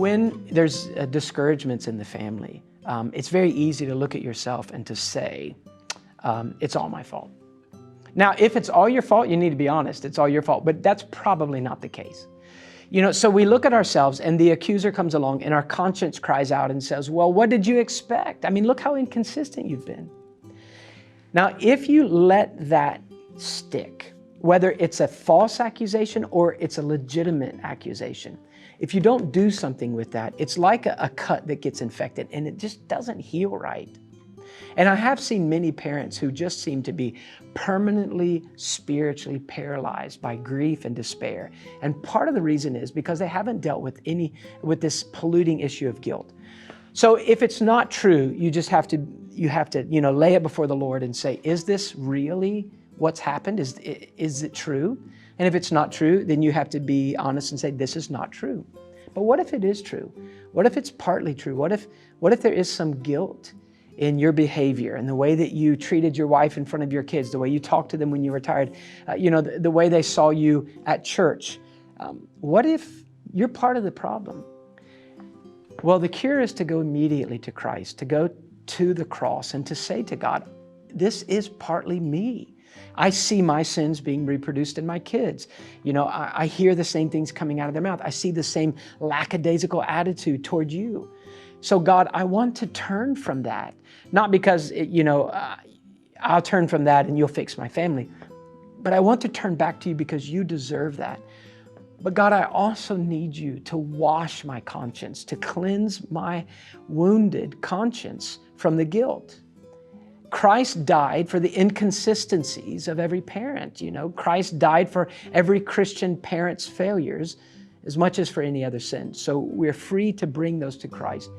When there's discouragements in the family, it's very easy to look at yourself and to say, it's all my fault. Now, if it's all your fault, you need to be honest. It's all your fault, but that's probably not the case. So we look at ourselves and the accuser comes along and our conscience cries out and says, well, what did you expect? I mean, look how inconsistent you've been. Now, if you let that stick, whether it's a false accusation or it's a legitimate accusation, if you don't do something with that, it's like a cut that gets infected and it just doesn't heal right. And I have seen many parents who just seem to be permanently spiritually paralyzed by grief and despair. And part of the reason is because they haven't dealt with this polluting issue of guilt. So if it's not true, you have to lay it before the Lord and say, is this really what's happened? Is it true? And if it's not true, then you have to be honest and say, this is not true. But what if it is true? What if it's partly true? What if there is some guilt in your behavior and the way that you treated your wife in front of your kids, the way you talked to them when you were tired, the way they saw you at church? What if you're part of the problem? Well, the cure is to go immediately to Christ, to go to the cross and to say to God, this is partly me. I see my sins being reproduced in my kids. I hear the same things coming out of their mouth. I see the same lackadaisical attitude toward you. So God, I want to turn from that. Not because, I'll turn from that and you'll fix my family. But I want to turn back to you because you deserve that. But God, I also need you to wash my conscience, to cleanse my wounded conscience from the guilt. Christ died for the inconsistencies of every parent. Christ died for every Christian parent's failures as much as for any other sin. So we're free to bring those to Christ.